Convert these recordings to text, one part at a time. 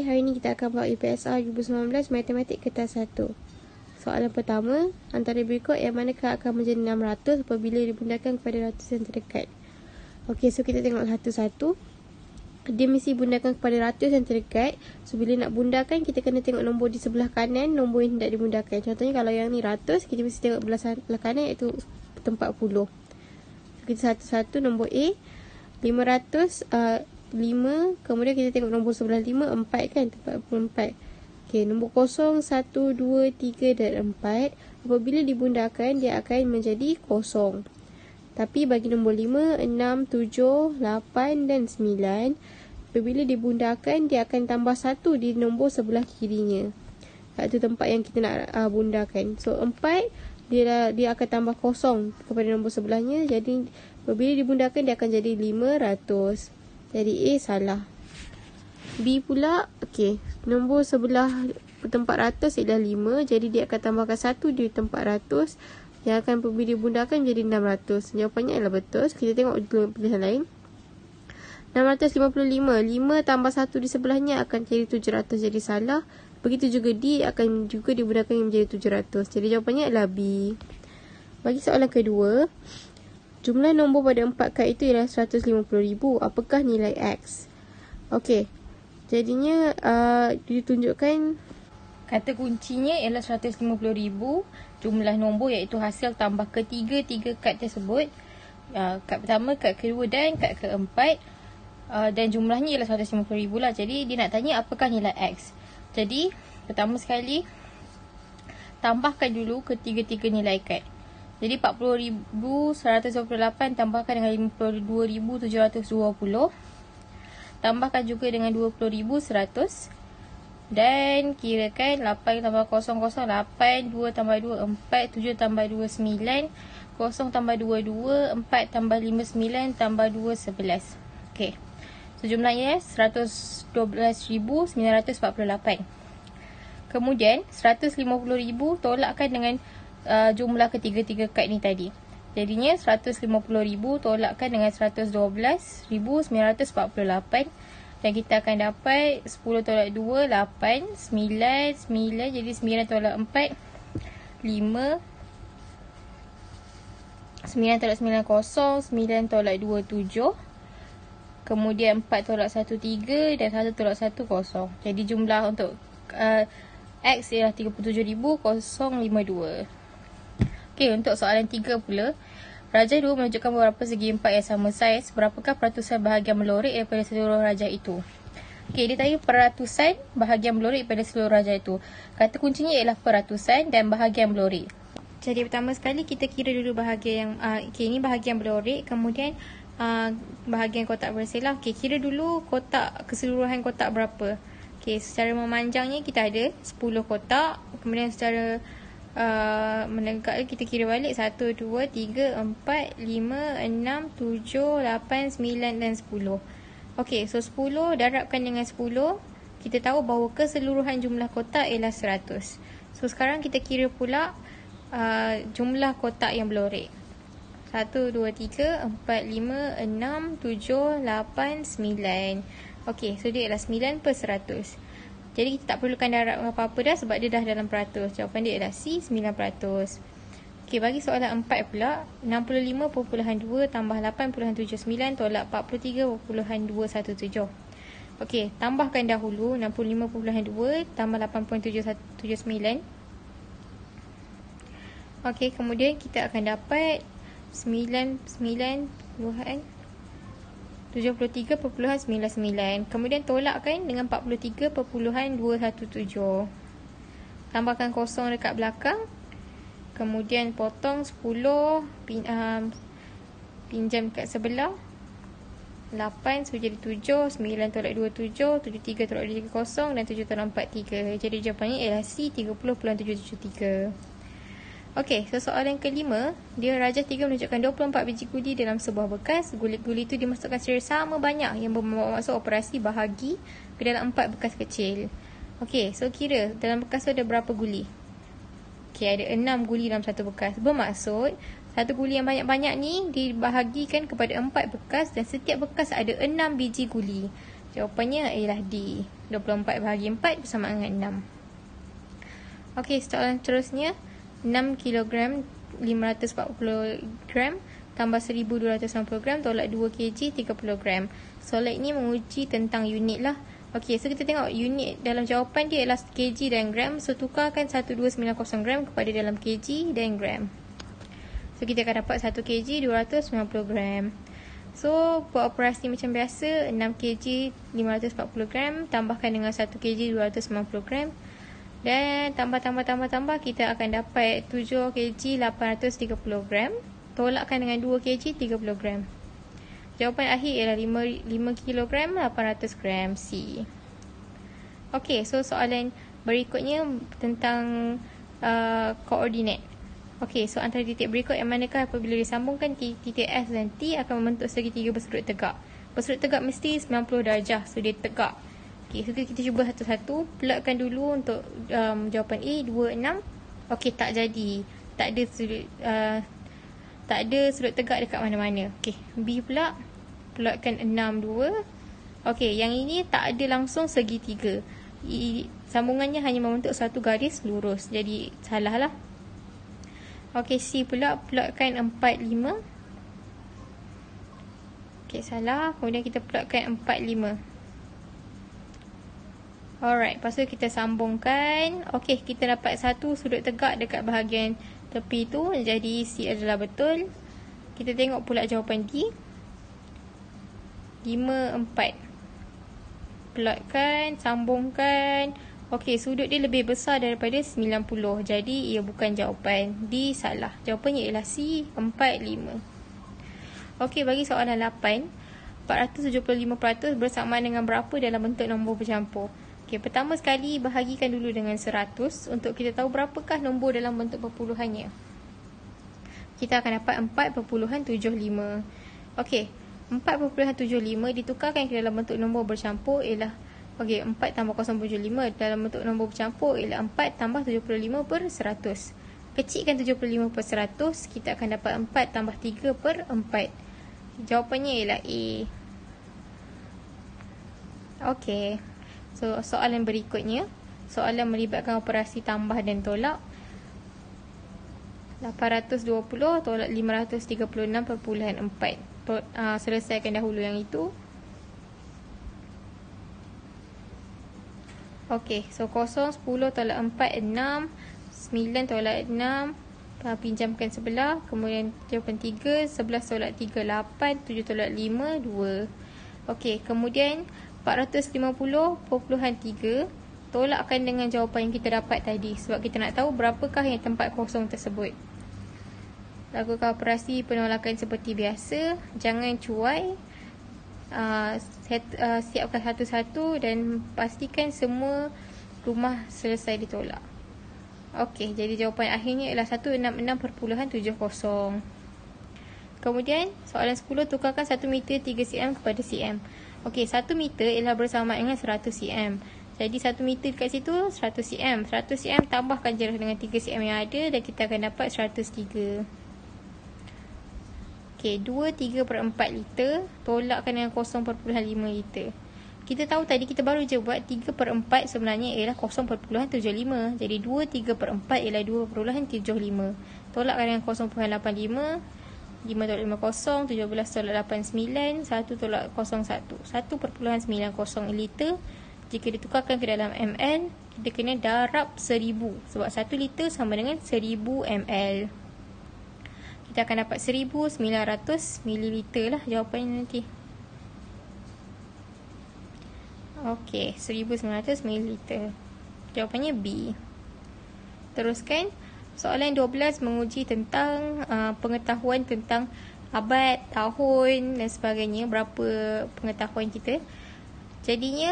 Hari ini kita akan buat UPSR 2019 Matematik Kertas 1. Soalan pertama, antara berikut yang manakah akan menjadi 600 apabila dibundakan kepada ratus yang terdekat? Okey, so kita tengok satu-satu. Dia mesti bundakan kepada ratus yang terdekat. So bila nak bundakan, kita kena tengok nombor di sebelah kanan, nombor yang hendak dibundakan. Contohnya kalau yang ni ratus, kita mesti tengok sebelah kanan iaitu tempat 40. So kita satu-satu. Nombor A 500 5, kemudian kita tengok nombor sebelah 5, 4 kan, tempat 44. Okey, nombor 0, 1, 2, 3 dan 4 apabila dibundakan dia akan menjadi 0. Tapi bagi nombor 5, 6, 7, 8 dan 9 apabila dibundakan dia akan tambah 1 di nombor sebelah kirinya. Itu tempat yang kita nak bundakan. So 4 dia akan tambah 0 kepada nombor sebelahnya. Jadi apabila dibundakan dia akan jadi 500. Jadi A salah. B pula, okey, nombor sebelah tempat ratus ialah 5. Jadi dia akan tambahkan 1 di tempat ratus yang akan apabila dibundakan menjadi 600. Jawapannya adalah betul. So, kita tengok dulu pilihan lain. 655. 5 tambah 1 di sebelahnya akan jadi 700. Jadi salah. Begitu juga D akan juga dibundakan menjadi 700. Jadi jawapannya adalah B. Bagi soalan kedua, jumlah nombor pada 4 kad itu ialah 150,000. Apakah nilai X? Okey. Jadinya ditunjukkan kata kuncinya ialah 150,000. Jumlah nombor iaitu hasil tambah ketiga kad tersebut. Kad pertama, kad kedua dan kad keempat. Dan jumlahnya ialah 150,000 lah. Jadi dia nak tanya apakah nilai X. Jadi pertama sekali tambahkan dulu ketiga-tiga nilai kad. Jadi 40,128 tambahkan dengan 52,720. Tambahkan juga dengan 20,100. Dan kirakan 8 tambah 0, 0, 8, 2 tambah 2, 4, 7 tambah 2, 9, 0 tambah 2, 2, 4 tambah 5, 9, tambah 2, 11. Okey. So jumlahnya 112,948. Kemudian 150,000 tolakkan dengan jumlah ketiga-tiga kad ni tadi. Jadinya 150,000 tolakkan dengan 112,948. Dan kita akan dapat 10 tolak 2, 8, 9, 9. Jadi 9 tolak 4, 5. 9 tolak 9, 0. 9 tolak 2, 7. Kemudian 4 tolak 1, 3. Dan 1 tolak 1, 0. Jadi jumlah untuk X ialah 37,052. Okey, untuk soalan 3 pula. Rajah 2 menunjukkan beberapa segi 4 yang sama saiz. Berapakah peratusan bahagian melorek daripada seluruh rajah itu? Okey, dia tanya peratusan bahagian melorek daripada seluruh rajah itu. Kata kuncinya ialah peratusan dan bahagian melorek. Jadi pertama sekali kita kira dulu bahagian yang okey, ini bahagian melorek, kemudian bahagian kotak berselah. Okey, kira dulu kotak, keseluruhan kotak berapa. Okey, secara memanjangnya kita ada 10 kotak. Kemudian secara menegak kita kira balik 1, 2, 3, 4, 5, 6, 7, 8, 9 dan 10. Okey, so 10 darabkan dengan 10, kita tahu bahawa keseluruhan jumlah kotak ialah 100. So sekarang kita kira pula jumlah kotak yang berlorek. 1, 2, 3, 4, 5, 6, 7, 8, 9. Okey, so dia ialah 9 per 100. Jadi kita tak perlukan darab apa-apa dah sebab dia dah dalam peratus. Jawapan dia adalah C, 9%. Okey, bagi soalan 4 pula, 65.2 tambah 8.79 tolak 43.217. Okey, tambahkan dahulu 65.2 tambah 8.79. Okey, kemudian kita akan dapat 73.99. Kemudian tolakkan dengan 43.217. Tambahkan kosong dekat belakang. Kemudian potong 10, pinjam dekat sebelah. 8, so jadi 7, 9 tolak 2, 7, 73 tolak 2, 3, 0 dan 7 tolak 4, 3. Jadi jawapannya ialah C, 30.773. Okey, so soalan kelima, dia rajah 3 menunjukkan 24 biji guli dalam sebuah bekas. Guli-guli itu dimasukkan secara sama banyak yang bermaksud operasi bahagi ke dalam 4 bekas kecil. Okey, so kira dalam bekas tu ada berapa guli? Okey, ada 6 guli dalam satu bekas. Bermaksud satu guli yang banyak-banyak ni dibahagikan kepada 4 bekas dan setiap bekas ada 6 biji guli. Jawapannya ialah D. 24 bahagi 4 bersama dengan 6. Okey, soalan seterusnya. 6 kg 540 gram tambah 1260 gram tolak 2 kg 30 gram. Soalan ini menguji tentang unit lah. Okey, so kita tengok unit dalam jawapan dia ialah kg dan gram. So tukarkan 1290 gram kepada dalam kg dan gram. So kita akan dapat 1 kg 290 gram. So buat operasi macam biasa, 6 kg 540 gram tambahkan dengan 1 kg 290 gram. Dan tambah kita akan dapat 7 kg 830 gram. Tolakkan dengan 2 kg 30 gram. Jawapan akhir ialah 5 kg 800 gram C. Okey, so soalan berikutnya tentang koordinat. Okey, so antara titik berikut yang manakah apabila disambungkan titik S dan T akan membentuk segitiga bersudut tegak. Bersudut tegak mesti 90 darjah, so dia tegak. Okey, so kita cuba satu-satu. Plotkan dulu untuk jawapan A 2, 6. Okey, tak jadi. Tak ada sudut tegak dekat mana-mana. Okey, B pula. Plotkan 6, 2. Okey, yang ini tak ada langsung segitiga. Sambungannya hanya membentuk satu garis lurus. Jadi, salah lah. Okey, C pula. Plotkan 4, 5. Okey, salah. Kemudian kita plotkan 4, 5. Alright, lepas tu kita sambungkan. Okey, kita dapat satu sudut tegak dekat bahagian tepi tu. Jadi C adalah betul. Kita tengok pula jawapan D. 5, 4. Plotkan, sambungkan. Okey, sudut dia lebih besar daripada 90. Jadi ia bukan jawapan. D salah. Jawapannya ialah C, 4, 5. Okey, bagi soalan 8. 475% bersamaan dengan berapa dalam bentuk nombor bercampur? Okey, pertama sekali bahagikan dulu dengan 100 untuk kita tahu berapakah nombor dalam bentuk perpuluhannya. Kita akan dapat 4.75. Okey, 4.75 ditukarkan ke dalam bentuk nombor bercampur ialah, okey, 4 tambah 0.75 dalam bentuk nombor bercampur ialah 4 tambah 75 per 100. Kecilkan 75 per 100, kita akan dapat 4 tambah 3 per 4. Jawapannya ialah A. Okey, so soalan berikutnya. Soalan melibatkan operasi tambah dan tolak. 820 tolak 536.4. Selesaikan dahulu yang itu. Okey, so 0, 10 tolak 4, 6. 9 tolak 6. Pinjamkan sebelah. Kemudian jawapan 3. 11 tolak 3, 8. 7 tolak 5, 2. Okey, kemudian 450.3 tolakkan dengan jawapan yang kita dapat tadi. Sebab kita nak tahu berapakah yang tempat kosong tersebut. Lakukan operasi penolakan seperti biasa. Jangan cuai. Siapkan satu-satu dan pastikan semua rumah selesai ditolak. Okey, jadi jawapan akhirnya ialah 166.70. Kemudian soalan 10, tukarkan 1 meter 3 cm kepada cm. Okey, 1 meter ialah bersama dengan 100 cm. Jadi 1 meter dekat situ 100 cm. 100 cm tambahkan jarak dengan 3 cm yang ada dan kita akan dapat 103. Okey, 2/3 per 4 liter tolakkan dengan 0.5 liter. Kita tahu tadi kita baru je buat 3 per 4 sebenarnya ialah 0.75. Jadi 2/3 per 4 ialah 2.75. Tolakkan dengan 0.85. 5 tolak 50, 17 tolak 89, 1 tolak 01. 1.90 liter. Jika ditukarkan ke dalam ml, kita kena darab 1000. Sebab 1 liter sama dengan 1000 ml. Kita akan dapat 1900 mililiter lah jawapannya nanti. Okey, 1900 mililiter. Jawapannya B. Teruskan. Soalan 12 menguji tentang pengetahuan tentang abad, tahun dan sebagainya. Berapa pengetahuan kita. Jadinya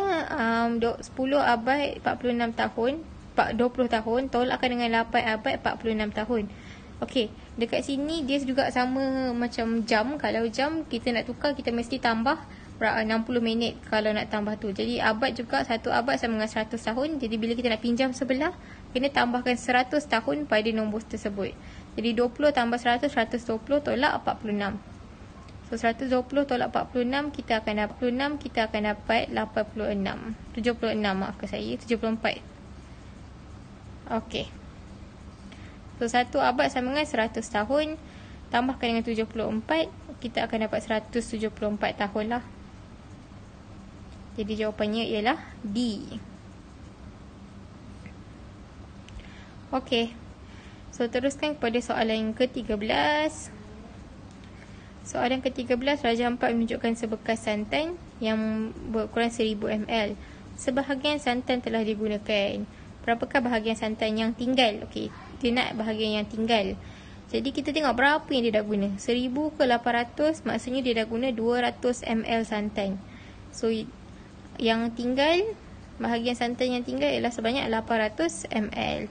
10 abad 46 tahun, 20 tahun. Tolakkan dengan 8 abad 46 tahun. Okey, dekat sini dia juga sama macam jam. Kalau jam kita nak tukar, kita mesti tambah 60 minit kalau nak tambah tu. Jadi abad juga, 1 abad sama dengan 100 tahun. Jadi bila kita nak pinjam sebelah, kena tambahkan 100 tahun pada nombor tersebut. Jadi 20 tambah 100, 120 tolak 46. So 120 tolak 46, kita akan dapat 76, maafkan saya, 74. Okey. So 1 abad sama dengan 100 tahun. Tambahkan dengan 74, kita akan dapat 174 tahun lah. Jadi jawapannya ialah D. Okey. So teruskan kepada soalan ke-13. Soalan ke-13, Raja Ampat menunjukkan sebekas santan yang berukuran 1000 ml. Sebahagian santan telah digunakan. Berapakah bahagian santan yang tinggal? Okey, dia nak bahagian yang tinggal. Jadi kita tengok berapa yang dia dah guna. 1000 ke 800, maksudnya dia dah guna 200 ml santan. So yang tinggal, bahagian santan yang tinggal ialah sebanyak 800 ml.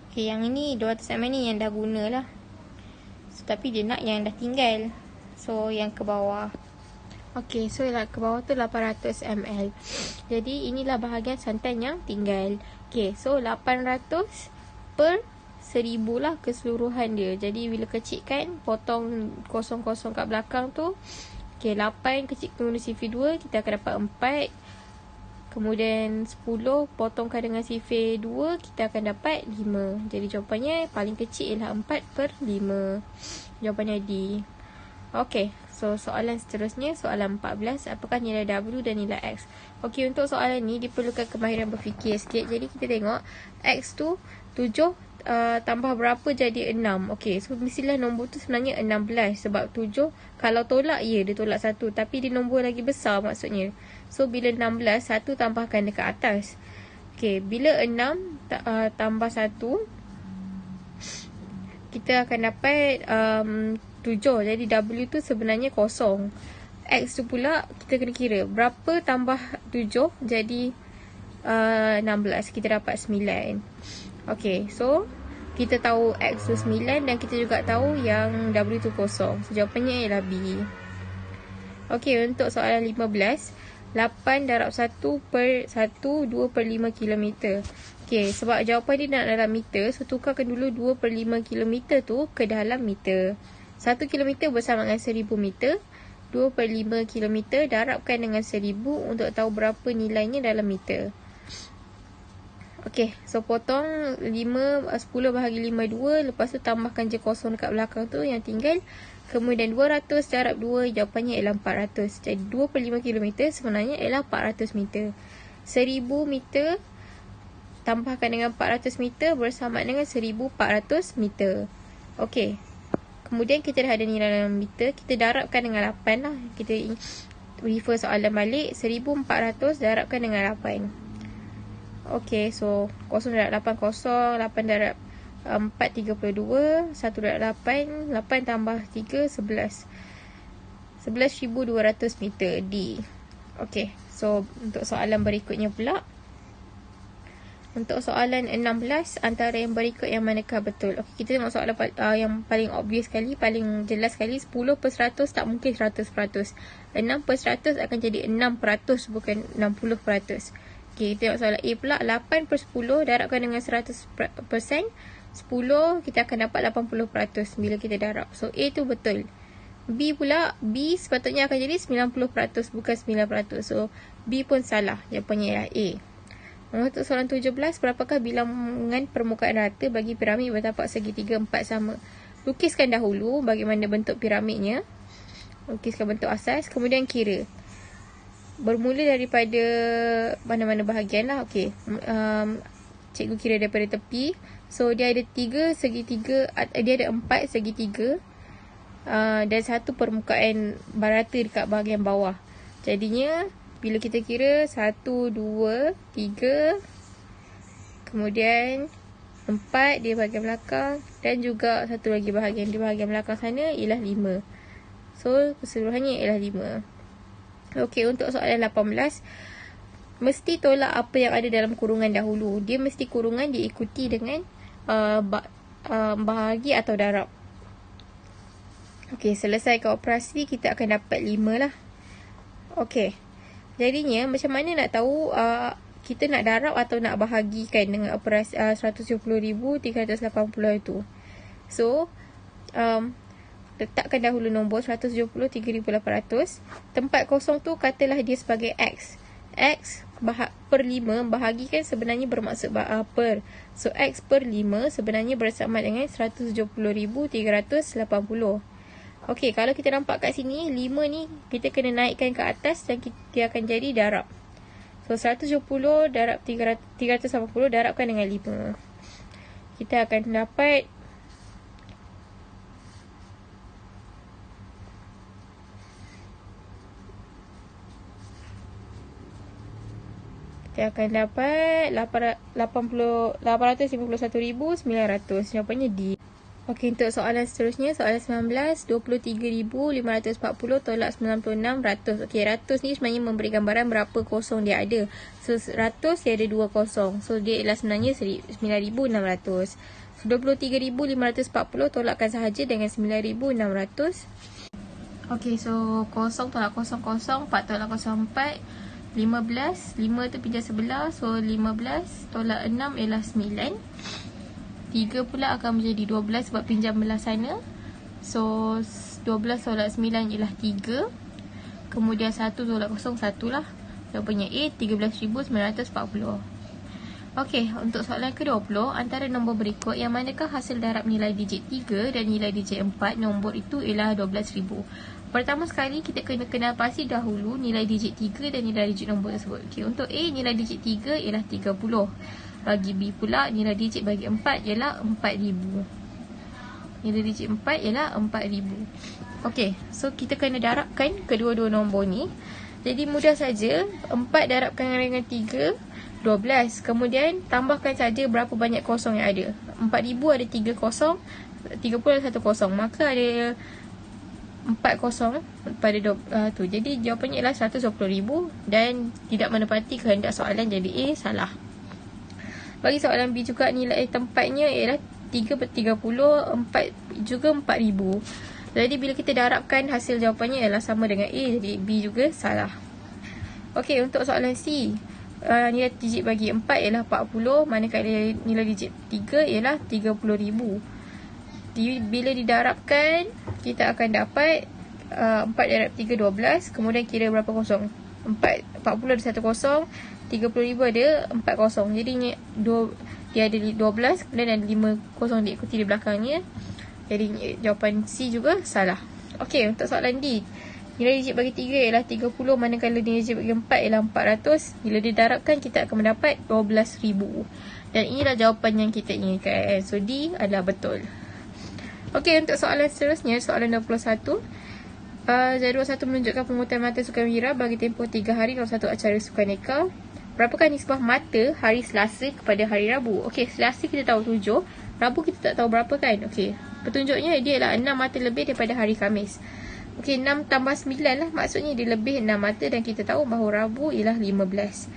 Okey, yang ini 200 ml ni yang dah guna lah. So, tapi dia nak yang dah tinggal. So yang ke bawah. Okey, so yang ke bawah tu 800 ml. Jadi inilah bahagian santan yang tinggal. Okey, so 800 per 1000 lah keseluruhan dia. Jadi bila kecilkan, potong kosong-kosong kat belakang tu. Okey, 8 kecilkan guna sifir 2, kita akan dapat 4. Kemudian 10 potongkan dengan sifir 2, kita akan dapat 5. Jadi jawapannya paling kecil ialah 4 per 5. Jawapannya D. Okey, so soalan seterusnya, soalan 14. Apakah nilai W dan nilai X? Okey, untuk soalan ni diperlukan kemahiran berfikir sikit. Jadi kita tengok X tu 7 tambah berapa jadi 6. Okey, so mestilah nombor tu sebenarnya 16. Sebab 7 kalau tolak, ya dia tolak 1. Tapi dia nombor lagi besar maksudnya. So bila 16, 1 tambahkan dekat atas. Okey, bila 6 tambah 1, kita akan dapat 7. Jadi W tu sebenarnya kosong. X tu pula kita kena kira berapa tambah 7 jadi 16. Kita dapat 9. Okey, so kita tahu X tu 9 dan kita juga tahu yang W tu kosong. So jawapannya ialah B. Okey, untuk soalan 15, 8 darab 1 per 1, 2 per 5 km. Okey, sebab jawapan dia nak dalam meter, so tukarkan dulu 2 per 5 km tu ke dalam meter. 1 km bersama dengan 1000 meter. 2 per 5 km darabkan dengan 1000 untuk tahu berapa nilainya dalam meter. Okey, so potong 10 bahagi 5, 2. Lepas tu tambahkan je kosong dekat belakang tu yang tinggal. Kemudian 200 darab 2, jawapannya ialah 400. Jadi 2 per 5 km sebenarnya ialah 400 meter. 1000 meter tambahkan dengan 400 meter bersama dengan 1400 meter. Okey, kemudian kita dah ada nilai dalam meter. Kita darabkan dengan 8 lah. Kita refer soalan balik. 1400 darabkan dengan 8. Okey, so 0 darab 8 kosong. 8 darab 4 32. 1 darab 8. 8 tambah 3 11. 11,200 meter. D. Okey, so untuk soalan berikutnya pula. Untuk soalan 16, antara yang berikut yang manakah betul? Okey, kita tengok soalan yang paling obvious sekali, paling jelas sekali. 10 per 100 tak mungkin 100%. 6 per 100 akan jadi 6%, bukan 60%. Okey, tengok soalan A pula. 8 per 10 darabkan dengan 100%. 10 kita akan dapat 80% bila kita darab. So A tu betul. B pula, B sepatutnya akan jadi 90%, bukan 9%. So B pun salah. Jawapannya ialah A. Untuk soalan 17, berapakah bilangan permukaan rata bagi piramid bertapak segitiga 4 sama? Lukiskan dahulu bagaimana bentuk piramidnya. Lukiskan bentuk asas, kemudian kira. Bermula daripada mana-mana bahagian lah. Okey, cikgu kira daripada tepi. So dia ada 3 segitiga, dia ada 4 segitiga dan 1 permukaan rata dekat bahagian bawah. Jadinya bila kita kira 1, 2, 3, kemudian 4 di bahagian belakang dan juga satu lagi bahagian di bahagian belakang sana ialah 5. So keseluruhannya ialah 5. Okey, untuk soalan 18, mesti tolak apa yang ada dalam kurungan dahulu. Dia mesti kurungan diikuti dengan bahagi atau darab. Okey, selesaikan operasi, kita akan dapat 5 lah. Okey, jadinya macam mana nak tahu kita nak darab atau nak bahagikan dengan operasi 170,380 itu. So letakkan dahulu nombor 173,800. Tempat kosong tu katalah dia sebagai X. X per 5 bahagikan sebenarnya bermaksud per. So, X per 5 sebenarnya bersama dengan 170,380. Okey, kalau kita nampak kat sini, 5 ni kita kena naikkan ke atas dan dia akan jadi darab. So, 170 darab 380 darabkan dengan 5. Kita akan dapat kita akan dapat 851,900. Jawapannya D. Okey, untuk soalan seterusnya, soalan 19, 23,540 tolak 96,100. Okey, ratus ni sebenarnya memberi gambaran berapa kosong dia ada. So, 100 dia ada 2 kosong. So, dia ialah sebenarnya 9,600. So, 23,540 tolakkan sahaja dengan 9,600. Okey, so kosong tolak kosong kosong, 4 tolak kosong 4, 15. 5 tu pinjam sebelah. So, 15 tolak 6 ialah 9. 3 pula akan menjadi 12 sebab pinjam belah sana. So, 12 tolak 9 ialah 3. Kemudian 1 tolak 0, 1 lah. Jawapannya A, 13,940. Okey, untuk soalan ke-20, antara nombor berikut yang manakah hasil darab nilai digit 3 dan nilai digit 4, nombor itu ialah 12,000. Pertama sekali, kita kena kenal pasti dahulu nilai digit 3 dan nilai digit nombor tersebut. Okey, untuk A, nilai digit 3 ialah 30. Bagi B pula, nilai digit bagi 4 ialah 4,000. Nilai digit 4 ialah 4,000. Okey, so kita kena darabkan kedua-dua nombor ni. Jadi mudah saja, 4 darabkan dengan 3, 12. Kemudian tambahkan saja berapa banyak kosong yang ada. 4,000 ada 3 kosong, 30 ada 1 kosong. Maka ada 4 kosong pada tu. Jadi jawapannya ialah 120,000 dan tidak menepati kehendak soalan, jadi A salah. Bagi soalan B juga, nilai tempatnya ialah 3 per 30, 4 juga 4,000. Jadi bila kita darabkan, hasil jawapannya ialah sama dengan A, jadi B juga salah. Okey, untuk soalan C, nilai digit bagi 4 ialah 40, manakala nilai digit 3 ialah 30,000. Bila didarabkan, kita akan dapat 4 darab 3, 12. Kemudian kira berapa kosong. 40 ada 1 kosong, 30,000 ada 4 kosong. Jadi dia ada 12, kemudian ada 5 kosong diikuti di belakangnya. Jadi jawapan C juga salah. Okey, untuk soalan D, nilai digit bagi 3 ialah 30, manakala nilai digit bagi 4 ialah 400. Bila didarabkan, kita akan mendapat 12,000. Dan inilah jawapan yang kita inginkan. So D adalah betul. Okey, untuk soalan seterusnya, soalan 21. Jadual 1 menunjukkan pengurutan mata sukan wira bagi tempoh 3 hari dalam satu acara sukaneka. Berapakah nisbah mata hari Selasa kepada hari Rabu? Okey, Selasa kita tahu 7, Rabu kita tak tahu berapa kan? Okey, petunjuknya dia ialah 6 mata lebih daripada hari Khamis. Okey, 6 tambah 9 lah, maksudnya dia lebih 6 mata dan kita tahu bahawa Rabu ialah 15.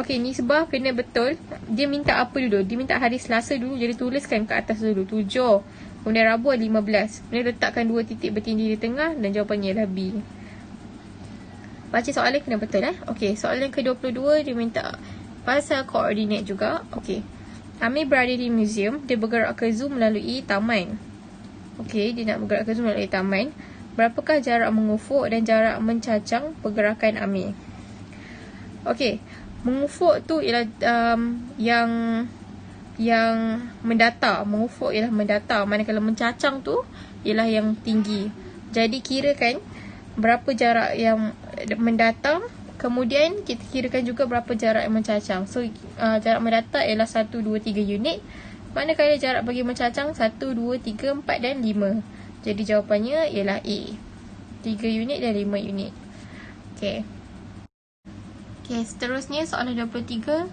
Okey, nisbah kena betul. Dia minta apa dulu? Dia minta hari Selasa dulu, jadi tuliskan ke atas dulu 7. Kemudian Rabu ada 15. Kemudian letakkan 2 titik bertindih di tengah dan jawapannya ialah B. Baca soalan kena betul Okey, soalan ke-22 dia minta pasal koordinat juga. Okey. Amir berada di museum, dia bergerak ke zoo melalui taman. Okey, dia nak bergerak ke zoo melalui taman. Berapakah jarak mengufuk dan jarak mencacang pergerakan Amir? Okey, mengufuk tu ialah yang mendatar. Mengufuk ialah mendatar, manakala mencacang tu ialah yang tinggi. Jadi kirakan berapa jarak yang mendatar, kemudian kita kirakan juga berapa jarak yang mencacang. So jarak mendatar ialah 1, 2, 3 unit, manakala jarak bagi mencacang 1, 2, 3, 4 dan 5. Jadi jawapannya ialah A, 3 unit dan 5 unit. Okey. Okey, seterusnya soalan 23.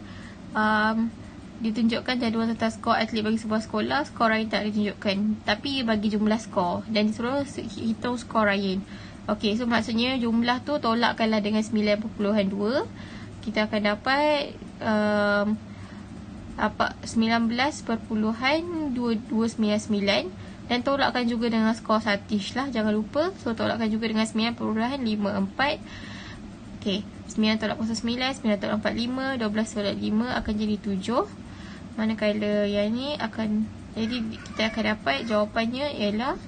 Ditunjukkan jadual tentang skor atlet bagi sebuah sekolah. Skor Ryan tak ditunjukkan, tapi bagi jumlah skor dan disuruh hitung skor Ryan. Okey, so maksudnya jumlah tu tolakkanlah dengan 9.2. Kita akan dapat 19.2299 dan tolakkan juga dengan skor Satish lah, jangan lupa. So tolakkan juga dengan 9.54. Okey, 9 tolak 09, 9 tolak 45, 12 tolak 5 akan jadi 7. Manakala yang ni akan, jadi kita akan dapat jawapannya ialah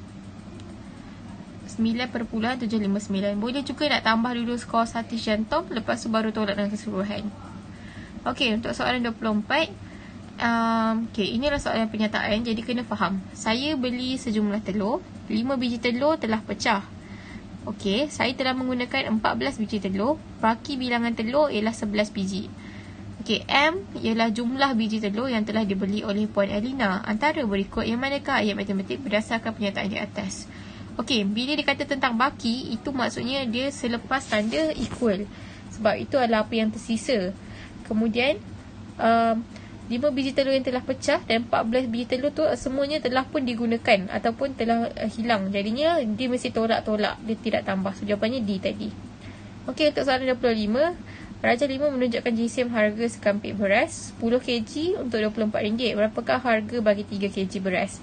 9.759. Boleh juga nak tambah dulu skor satu jantung, lepas tu baru tolak dengan keseluruhan. Okey, untuk soalan 24. Inilah soalan penyataan. Jadi kena faham. Saya beli sejumlah telur. 5 biji telur telah pecah. Okey, saya telah menggunakan 14 biji telur. Baki bilangan telur ialah 11 biji. Okey, M ialah jumlah biji telur yang telah dibeli oleh Puan Elina. Antara berikut yang manakah ayat matematik berdasarkan pernyataan di atas? Okey, bila dikata tentang baki, itu maksudnya dia selepas tanda equal. Sebab itu adalah apa yang tersisa. Kemudian 5 biji telur yang telah pecah dan 14 biji telur tu semuanya telah pun digunakan ataupun telah hilang. Jadinya dia mesti tolak-tolak, dia tidak tambah. So jawapannya D tadi. Okey, untuk soalan 25. Raja 5 menunjukkan jisim harga sekampik beras 10 kg untuk RM24. Berapakah harga bagi 3 kg beras?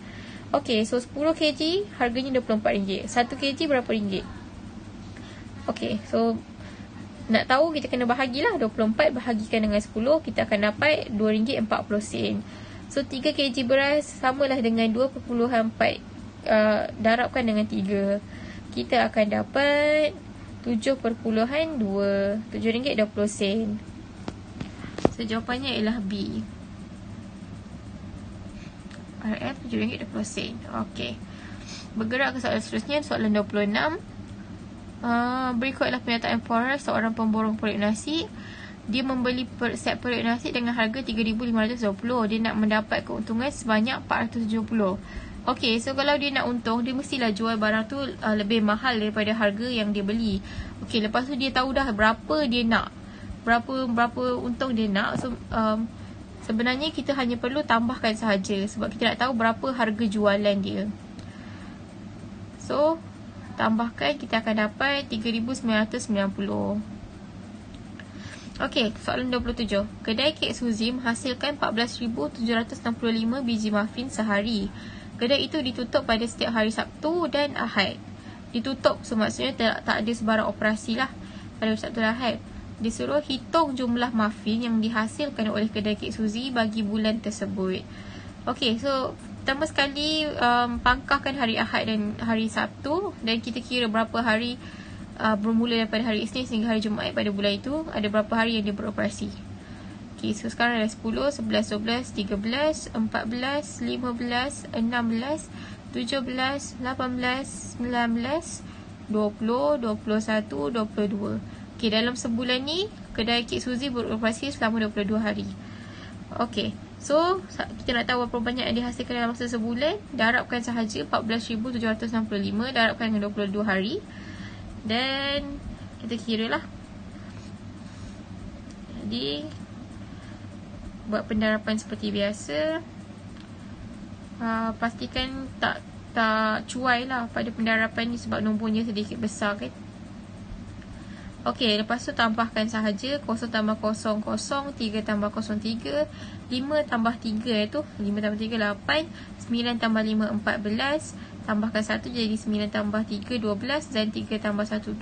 Okey, so 10 kg harganya RM24. 1 kg berapa ringgit? Okey, so nak tahu kita kena bahagilah. 24 bahagikan dengan 10, kita akan dapat RM2.40. So 3 kg beras samalah dengan 2.4 darabkan dengan 3. Kita akan dapat RM7.20. So jawapannya ialah B. RF RM7.20. Okey. Bergerak ke soalan seterusnya, soalan 26. Berikutlah pernyataan Forrest, seorang pemborong periuk nasi. Dia membeli set periuk nasi dengan harga RM3,520. Dia nak mendapat keuntungan sebanyak RM470. Okey, so kalau dia nak untung, dia mestilah jual barang tu lebih mahal daripada harga yang dia beli. Okey, lepas tu dia tahu dah berapa dia nak, berapa untung dia nak. So sebenarnya kita hanya perlu tambahkan sahaja, sebab kita nak tahu berapa harga jualan dia. So tambahkan, kita akan dapat RM3,990. Okey, soalan 27. Kedai kek Suzy menghasilkan 14,765 biji muffin sehari. Kedai itu ditutup pada setiap hari Sabtu dan Ahad. Ditutup, so maksudnya tak ada sebarang operasi lah pada Sabtu dan Ahad. Disuruh hitung jumlah muffin yang dihasilkan oleh kedai kek Suzy bagi bulan tersebut. Okey, so pertama sekali pangkahkan hari Ahad dan hari Sabtu, dan kita kira berapa hari bermula daripada hari Isnin sehingga hari Jumaat pada bulan itu, ada berapa hari yang dia beroperasi. Okay, so sekarang ada 10, 11, 12, 13, 14, 15, 16, 17, 18, 19, 20, 21, 22. Okay, dalam sebulan ni kedai kek Suzy beroperasi selama 22 hari. Okay, so kita nak tahu berapa banyak yang dihasilkan dalam masa sebulan. Darabkan sahaja 14,765, darabkan dengan 22 hari, dan kita kira lah. Jadi buat pendarapan seperti biasa. Pastikan tak cuai lah pada pendarapan ni, sebab nombornya sedikit besar kan. Okey, lepas tu tambahkan sahaja 0 tambah 0, 0, 3 tambah 0, 3, 5 tambah 3 itu 5 tambah 3, 8, 9 tambah 5, 14, tambahkan 1 jadi 9 tambah 3, 12, dan 3 tambah 1,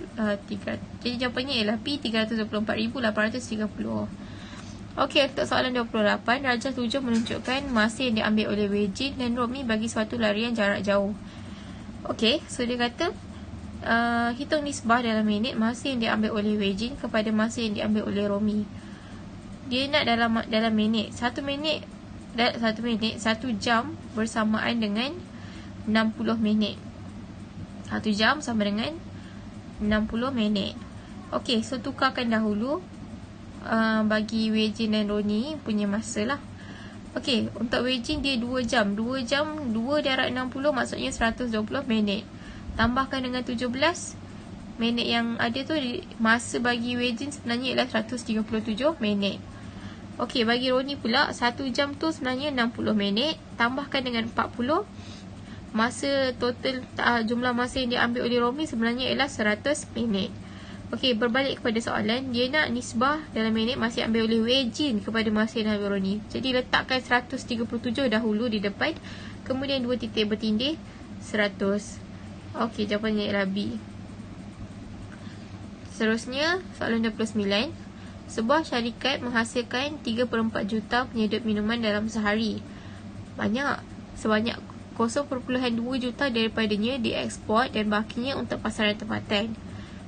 3. Jadi jawapannya ialah P, 324,830. Okey, untuk soalan 28. Raja 7 menunjukkan masa yang diambil oleh Wei Jin dan Romi bagi suatu larian jarak jauh. Okey, so dia kata hitung nisbah dalam minit masa yang diambil oleh Wei Jin kepada masa yang diambil oleh Romi. Dia nak dalam minit. 1 minit 1 jam bersamaan dengan 60 minit. 1 jam sama dengan 60 minit. Okey, so tukarkan dahulu bagi Wei Jin dan Roni punya masa lah. Okey, untuk Wei Jin dia 2 jam. 2 jam 2 darab 60 maksudnya 120 minit. Tambahkan dengan 17 minit yang ada tu, masa bagi Wei Jin sebenarnya ialah 137 minit. Okey, bagi Roni pula 1 jam tu sebenarnya 60 minit. Tambahkan dengan 40. Masa total jumlah masa yang diambil oleh Romi sebenarnya ialah 100 minit. Okey, berbalik kepada soalan. Dia nak nisbah dalam minit masa yang ambil oleh Wei Jin kepada masa yang diambil Roni. Jadi letakkan 137 dahulu di depan, kemudian 2 titik bertindih 100. Okey, jawapannya ialah B. Seterusnya, soalan 29. Sebuah syarikat menghasilkan 3/4 juta penyedut minuman dalam sehari. Banyak. Sebanyak 0.2 juta daripadanya diekspor dan bakinya untuk pasaran tempatan.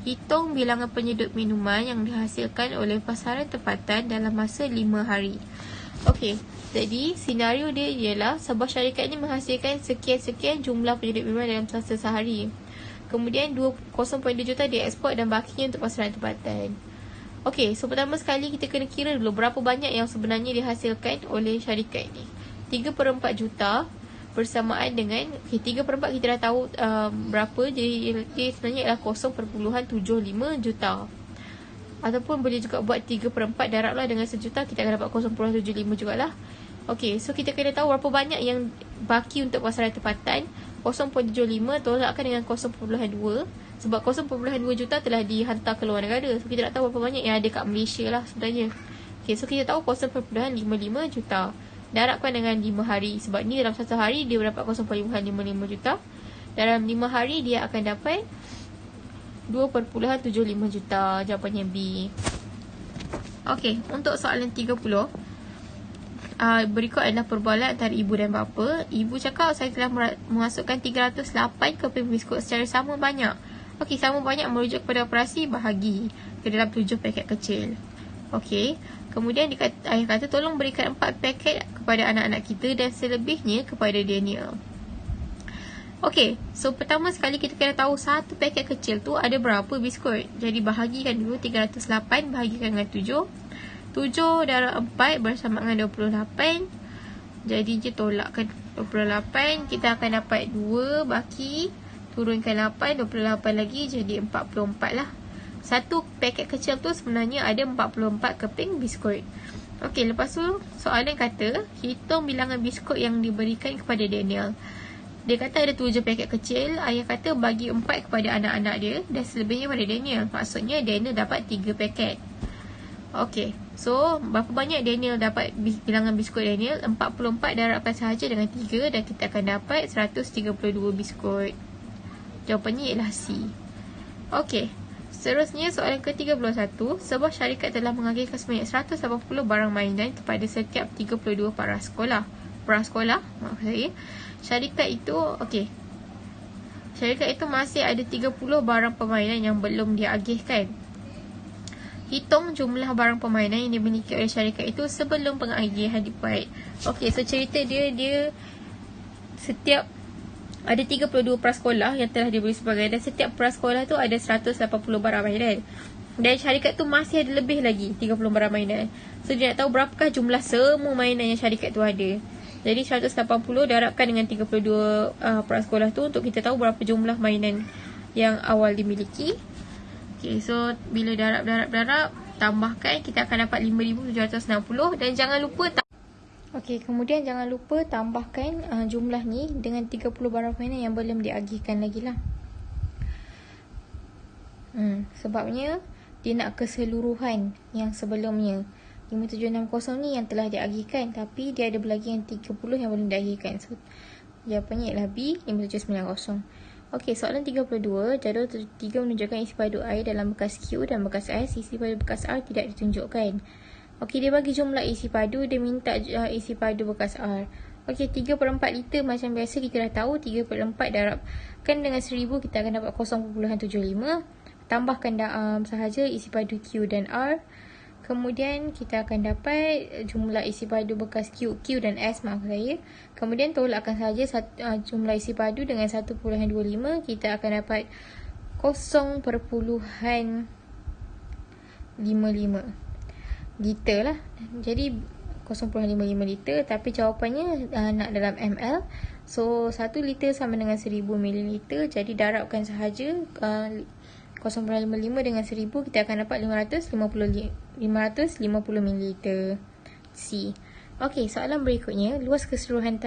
Hitung bilangan penyedut minuman yang dihasilkan oleh pasaran tempatan dalam masa 5 hari. Okey, jadi senario dia ialah sebuah syarikat ini menghasilkan sekian-sekian jumlah penyedut minuman dalam masa sehari. Kemudian 0.2 juta diekspor dan bakinya untuk pasaran tempatan. Okey, so pertama sekali kita kena kira dulu berapa banyak yang sebenarnya dihasilkan oleh syarikat ni. 3/4 juta bersamaan dengan 3/4 kita dah tahu berapa, jadi dia sebenarnya ialah 0.75 juta. Ataupun boleh juga buat 3/4 darablah dengan 1 juta, kita akan dapat 0.75 jugalah. Okey, so kita kena tahu berapa banyak yang baki untuk pasaran tempatan. 0.75 tolakkan dengan 0.2, sebab 0.2 juta telah dihantar ke luar negara. So kita nak tahu berapa banyak yang ada kat Malaysia lah sebenarnya. Okey, so kita tahu 0.55 juta. Darabkan dengan 5 hari. Sebab ni dalam satu hari dia dapat 0.55 juta. Dalam 5 hari dia akan dapat 2.75 juta. Jawapannya B. Okey, untuk soalan 30. Berikut adalah perbualan antara ibu dan bapa. Ibu cakap saya telah memasukkan 308 keping biskut secara sama banyak. Okey, sama banyak merujuk kepada operasi bahagi ke dalam 7 paket kecil. Okey, kemudian ayah kata tolong berikan 4 paket kepada anak-anak kita dan selebihnya kepada Daniel. Okey, so pertama sekali kita kena tahu satu paket kecil tu ada berapa biskut. Jadi bahagikan dulu 308 bahagikan dengan 7. 7 darab 4 bersama dengan 28. Jadi je tolakkan 28, kita akan dapat 2 baki. Turunkan 8, 28 lagi jadi 44 lah. Satu paket kecil tu sebenarnya ada 44 keping biskut. Okey, lepas tu soalan kata hitung bilangan biskut yang diberikan kepada Daniel. Dia kata ada 7 paket kecil. Ayah kata bagi 4 kepada anak-anak dia dan selebihnya pada Daniel. Maksudnya Daniel dapat 3 paket. Okey, so berapa banyak Daniel dapat bilangan biskut Daniel? 44 darabkan sahaja dengan 3 dan kita akan dapat 132 biskut. Jawapannya ialah C. Okey, seterusnya soalan ke-31. Sebuah syarikat telah mengagihkan sebanyak 180 barang mainan kepada setiap 32 prasekolah. Maksud saya. Syarikat itu, okey. Syarikat itu masih ada 30 barang permainan yang belum diagihkan. Hitung jumlah barang permainan yang dimiliki oleh syarikat itu sebelum pengagihan dibuat. Okey, so cerita dia setiap ada 32 prasekolah yang telah diberi sebagai, dan setiap prasekolah tu ada 180 barang mainan. Dan syarikat tu masih ada lebih lagi 30 barang mainan. So dia nak tahu berapakah jumlah semua mainan yang syarikat tu ada. Jadi 180 darabkan dengan 32 prasekolah tu untuk kita tahu berapa jumlah mainan yang awal dimiliki. Okay, so bila darab tambahkan, kita akan dapat 5,760. Dan jangan lupa okey, kemudian jangan lupa tambahkan jumlah ni dengan 30 barang mainan yang belum diagihkan lagi lah. Sebabnya dia nak keseluruhan yang sebelumnya. 5760 ni yang telah diagihkan, tapi dia ada lagi yang 30 yang belum diagihkan. So jawapannya ialah B, 5790. Okey, soalan 32. Jadual 3 menunjukkan isi padu air dalam bekas Q dan bekas S. Isi padu bekas R tidak ditunjukkan. Okey, dia bagi jumlah isi padu, dia minta isi padu bekas R. Okey, 3/4 liter macam biasa kita dah tahu. 3/4 darabkan dengan 1000, kita akan dapat 0.75. Tambahkan sahaja isi padu Q dan R. Kemudian kita akan dapat jumlah isi padu bekas Q dan S, maaf saya. Kemudian tolakkan sahaja jumlah isi padu dengan 1.25. Kita akan dapat 0.55 liter lah. Jadi 0.55 liter, tapi jawapannya nak dalam ml. So 1 liter sama dengan 1000 ml. Jadi darabkan sahaja 0.55 dengan 1000, kita akan dapat 550 ml. C. Okey, soalan berikutnya. Luas keseluruhan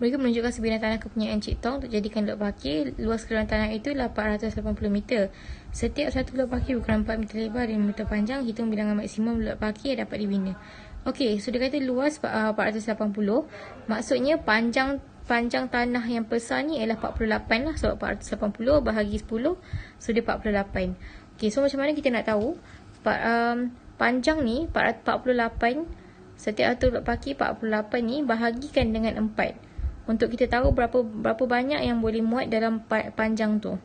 mereka menunjukkan sebidang tanah kepunyaan Cik Tong untuk jadikan lot parkir. Luas keseluruhan tanah itu 880 meter. Setiap satu lot parkir berukuran 4 meter lebar dan 5 meter panjang. Hitung bilangan maksimum lot parkir yang dapat dibina. Okey, so dia kata luas 480. Maksudnya panjang tanah yang besar ni ialah 48 lah. Sebab 480 bahagi 10, so dia 48. Okey, so macam mana kita nak tahu panjang ni 448, setiap satu lot parkir 48 ni bahagikan dengan 4. untuk kita tahu berapa banyak yang boleh muat dalam panjang tu.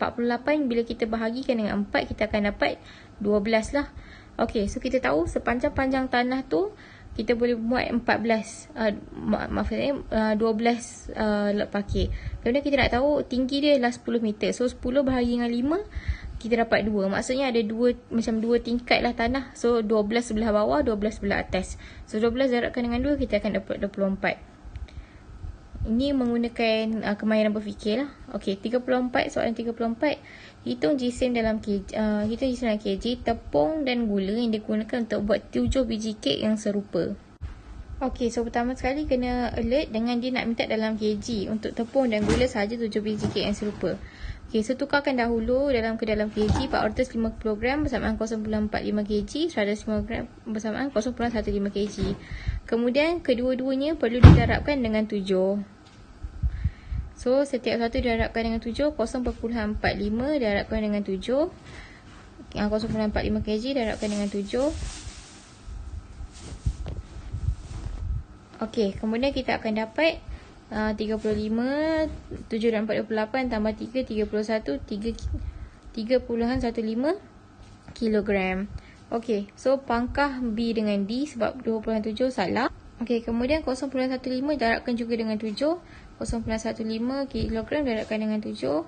48 bila kita bahagikan dengan 4, kita akan dapat 12 lah. Okey, so kita tahu sepanjang-panjang tanah tu kita boleh muat 14 12 lot parkir. Kemudian kita nak tahu tinggi dia adalah 10 meter. So 10 bahagi dengan 5, kita dapat 2. Maksudnya ada macam 2 tingkat lah tanah. So 12 sebelah bawah, 12 sebelah atas. So 12 darabkan dengan 2, kita akan dapat 24. Ini menggunakan kemahiran berfikir lah. Okey, 34, soalan 34. Hitung jisim dalam kg, tepung dan gula yang digunakan untuk buat 7 biji kek yang serupa. Okey, so pertama sekali kena alert dengan dia nak minta dalam kg. Untuk tepung dan gula sahaja 7 biji kek yang serupa. Okey, so tukarkan dahulu ke dalam kg. 450 gram bersamaan 0.45 kg, 150 gram bersamaan 0.15 kg. Kemudian kedua-duanya perlu didarabkan dengan 7. So setiap satu didarabkan dengan 7, 0.45 didarabkan dengan 7. 0.45 kg didarabkan dengan 7. Okey, kemudian kita akan dapat 35, 7 dan 48 tambah 3, 31, 3.15 kilogram. Okey, so pangkah B dengan D sebab 2.7 salah. Okey, kemudian 0.15 darabkan juga dengan 7. 0.15 kilogram darabkan dengan 7. 7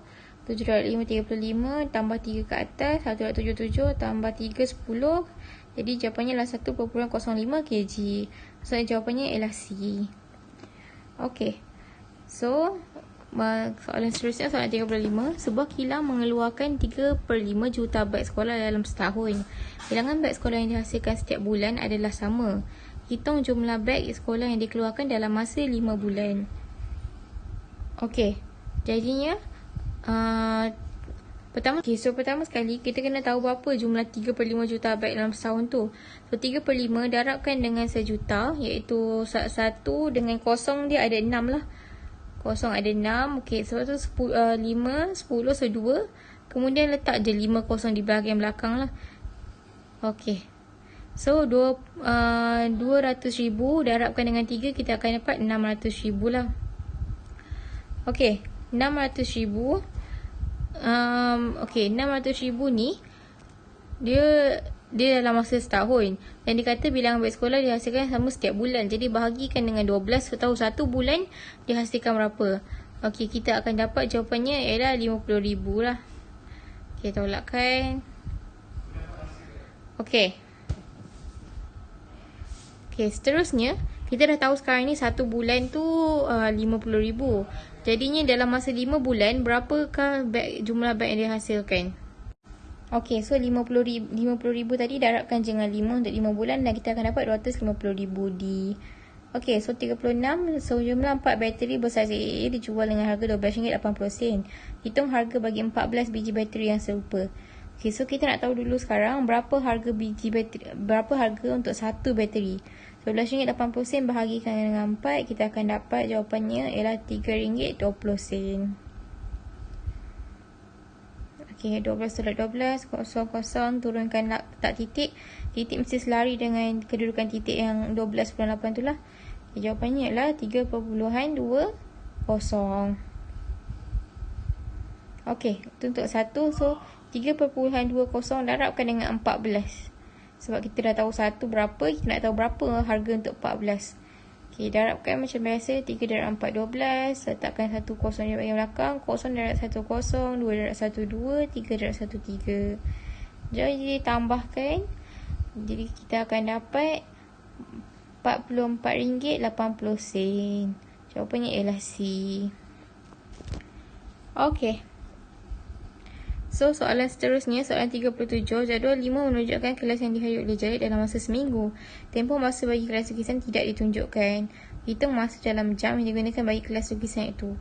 darab 5, 35 tambah 3 ke atas, 1.77 tambah 3, 10. Jadi jawapannya adalah 1.05 kg. So jawapannya ialah C. Okey. So soalan seterusnya, soalan 35. Sebuah kilang mengeluarkan 3/5 juta beg sekolah dalam setahun. Bilangan beg sekolah yang dihasilkan setiap bulan adalah sama. Hitung jumlah beg sekolah yang dikeluarkan dalam masa 5 bulan. Okey, jadinya pertama sekali kita kena tahu berapa jumlah 3/5 juta beg dalam setahun tu. So 3/5 darabkan dengan sejuta, iaitu 1 dengan kosong dia ada 6 lah. Kosong ada 6. Okey, sebab tu 5, 10, so 2. Kemudian letak je 5 kosong di bahagian belakang lah. Okey, so 200,000 darabkan dengan 3, kita akan dapat 600,000 lah. Okey, 600,000. Okey, 600,000 ni dia dalam masa setahun. Dan dikata bilangan beg sekolah dihasilkan sama setiap bulan. Jadi bahagikan dengan 12, tahu satu bulan dihasilkan berapa. Okey, kita akan dapat jawapannya ialah 50,000 lah. Okey, tolakkan. Okey. Okey, seterusnya kita dah tahu sekarang ni satu bulan tu 50,000. Jadinya dalam masa 5 bulan, berapakah jumlah beg yang dihasilkan? Okey, so 50,000 tadi darabkan dengan 5 untuk 5 bulan dan kita akan dapat 250,000 di. Okey, so 36. So jumlah 4 bateri bersaiz AA dijual dengan harga RM12.80. Hitung harga bagi 14 biji bateri yang serupa. Okey, so kita nak tahu dulu sekarang berapa harga untuk satu bateri. RM12.80 bahagikan dengan 4, kita akan dapat jawapannya ialah RM3.20. Okey, 12 tolak 12, 0, turunkan tak titik. Titik mesti selari dengan kedudukan titik yang 12.8 tu lah. Okay, jawapannya ialah 3.20. Okey, itu untuk 1. So 3.20 darabkan dengan 14. Sebab kita dah tahu 1 berapa, kita nak tahu berapa harga untuk 14. Okey, darabkan macam biasa. 3 darab 4, 12. Letakkan 1 kosong di bahagian belakang. 0 darab 1 kosong, 2 darab 1 2, 3 darab 1 3. Jadi tambahkan. Jadi kita akan dapat RM44.80. Jawapannya ialah C. Okey. So, soalan seterusnya, soalan 37. Jadual 5 menunjukkan kelas yang dihayut oleh Jahid dalam masa seminggu. Tempoh masa bagi kelas lukisan tidak ditunjukkan. Hitung masa dalam jam yang digunakan bagi kelas lukisan itu.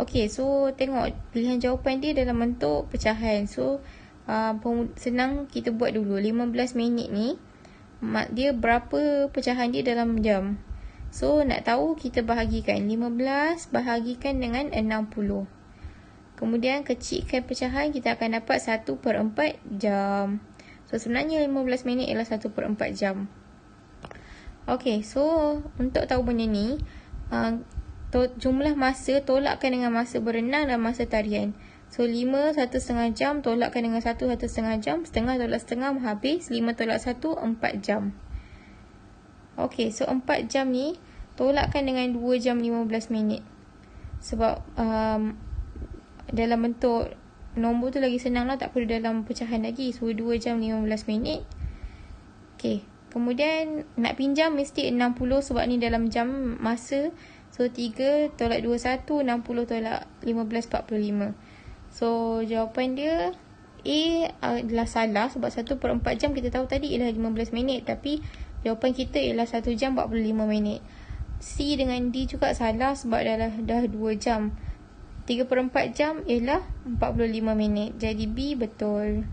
Okey, so tengok pilihan jawapan dia dalam bentuk pecahan. So, senang kita buat dulu. 15 minit ni, dia berapa pecahan dia dalam jam. So, nak tahu kita bahagikan. 15 bahagikan dengan 60. Kemudian kecilkan pecahan, kita akan dapat 1/4 jam. So sebenarnya 15 minit ialah 1/4 jam. Okey, so untuk tahu benda ni, jumlah masa tolakkan dengan masa berenang dan masa tarian. So 5 1,5 jam tolakkan dengan 1 1,5 jam, setengah tolak setengah habis, 5 tolak 1 4 jam. Okey, so 4 jam ni tolakkan dengan 2 jam 15 minit. Sebab dalam bentuk nombor tu lagi senang lah, tak perlu dalam pecahan lagi. So 2 jam 15 minit. Okey, kemudian nak pinjam mesti 60 sebab ni dalam jam masa. So 3 tolak 21, 60 tolak 15, 45. So jawapan dia A adalah salah sebab 1/4 jam kita tahu tadi ialah 15 minit. Tapi jawapan kita ialah 1 jam 45 minit. C dengan D juga salah sebab dah 2 jam. 3/4 jam ialah 45 minit. Jadi B betul.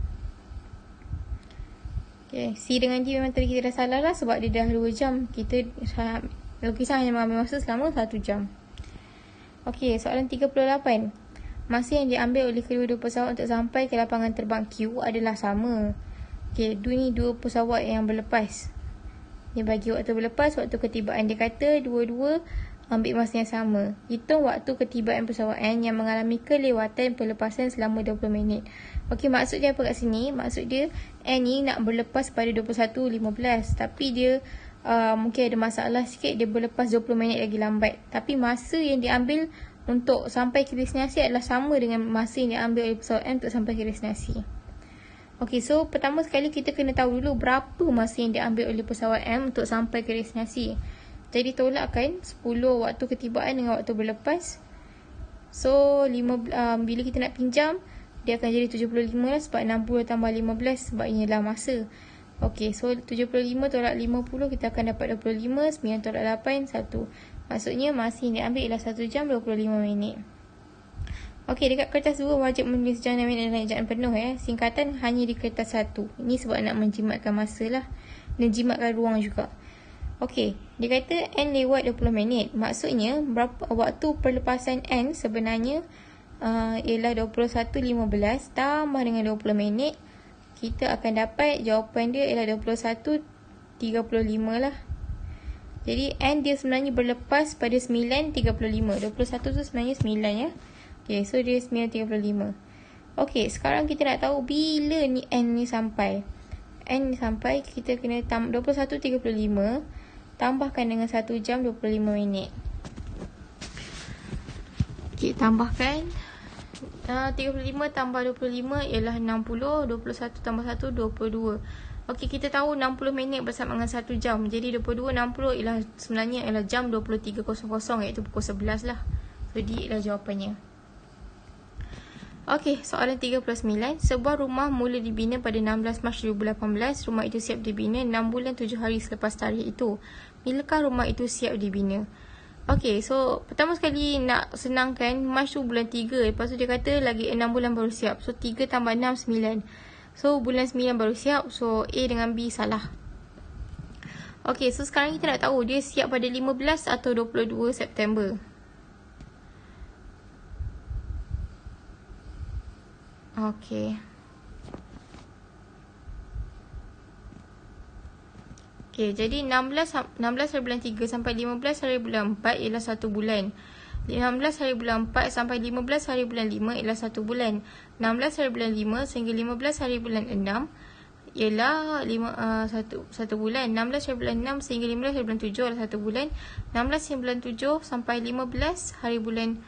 Okay, C dengan D memang tadi kita dah salah lah sebab dia dah 2 jam. Lukisan hanya mengambil masa selama 1 jam. Okey, soalan 38. Masa yang diambil oleh kedua-dua pesawat untuk sampai ke lapangan terbang Q adalah sama. Okey, ni dua pesawat yang berlepas. Dia bagi waktu berlepas, waktu ketibaan. Dia kata dua-dua ambil masa yang sama. Hitung waktu ketibaan pesawat N yang mengalami kelewatan pelepasan selama 20 minit. Okey, maksud dia apa kat sini? Maksud dia N ni nak berlepas pada 21.15. Tapi dia mungkin ada masalah sikit, dia berlepas 20 minit lagi lambat. Tapi masa yang diambil untuk sampai ke destinasi adalah sama dengan masa yang diambil oleh pesawat M untuk sampai ke destinasi. Okey, so pertama sekali kita kena tahu dulu berapa masa yang diambil oleh pesawat M untuk sampai ke destinasi. Jadi tolakkan 10 waktu ketibaan dengan waktu berlepas. So bila kita nak pinjam, dia akan jadi 75 lah sebab 60 tambah 15 sebab ini adalah masa. Okey, so 75 tolak 50 kita akan dapat 25, 9 tolak 8, 1. Maksudnya masa yang diambil ialah 1 jam 25 minit. Okey, dekat kertas 2 wajib menulis ejaan minit dan ejaan penuh ya. Singkatan hanya di kertas 1. Ini sebab nak menjimatkan masa lah. Dan jimatkan ruang juga. Okey, dia kata N lewat 20 minit. Maksudnya berapa waktu perlepasan N sebenarnya ialah 21.15 tambah dengan 20 minit. Kita akan dapat jawapan dia ialah 21.35 lah. Jadi N dia sebenarnya berlepas pada 9.35. 21 tu sebenarnya 9 ya. Okay, so dia 9.35. Okay, sekarang kita nak tahu bila ni N ni sampai. N ni sampai, kita kena 21.35 tambahkan dengan 1 jam 25 minit. Okay, tambahkan 35 tambah 25 ialah 60. 21 tambah 1, 22. Okey, kita tahu 60 minit bersama dengan 1 jam. Jadi 22, 60 ialah sebenarnya ialah jam 23.00 iaitu pukul 11 lah. So, D ialah jawapannya. Okey, soalan 39. Sebuah rumah mula dibina pada 16 Mac 2018. Rumah itu siap dibina 6 bulan 7 hari selepas tarikh itu. Bilakah rumah itu siap dibina? Okey, so pertama sekali nak senangkan, Mac tu bulan 3. Lepas tu dia kata lagi 6 bulan baru siap. So 3 tambah 6, 9. So bulan 9 baru siap. So A dengan B salah. Okey, so sekarang kita nak tahu dia siap pada 15 atau 22 September. Okey. Okey, jadi 16 hari bulan 3 sampai 15 hari bulan 4 ialah 1 bulan. 16 hari bulan 4 sampai 15 hari bulan 5 ialah 1 bulan. 16 hari bulan 5 sehingga 15 hari bulan 6 ialah 1 bulan. 16 hari bulan 6 sehingga 15 hari bulan 7 adalah 1 bulan. 16 hari bulan 7 sampai 15 hari bulan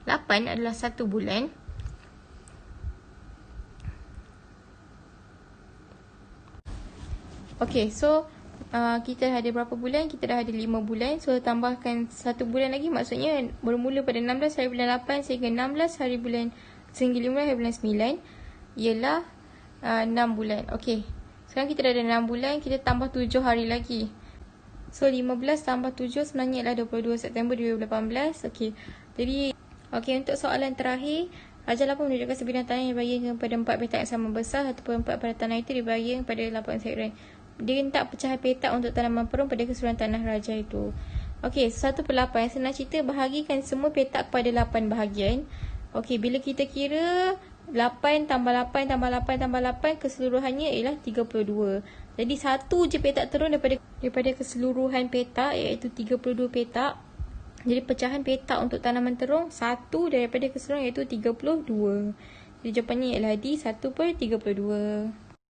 8 adalah 1 bulan. Okey, so kita dah ada berapa bulan? Kita dah ada 5 bulan. So tambahkan 1 bulan lagi, maksudnya bermula pada 16 hari bulan 8 sehingga 15 hari bulan 9 ialah 6 bulan. Okey, sekarang kita dah ada 6 bulan. Kita tambah 7 hari lagi. So 15 tambah 7 sebenarnya ialah 22 September 2018. Okey, jadi untuk soalan terakhir, Raja 8 menunjukkan sebidang tanah yang dibagi kepada 4 petak yang sama besar. 1/4 pada tanah itu dibagi kepada 8 segmen. Dia letak pecahan petak untuk tanaman perung pada keseluruhan tanah raja itu. Okey, 1/8. Senang cerita, bahagikan semua petak kepada 8 bahagian. Okey, bila kita kira 8 tambah 8 tambah 8 tambah 8, keseluruhannya ialah 32. Jadi satu je petak turun daripada keseluruhan petak, iaitu 32 petak. Jadi pecahan petak untuk tanaman terung 1 daripada keseluruhan iaitu 32. Jadi jawapannya ialah D 1/32.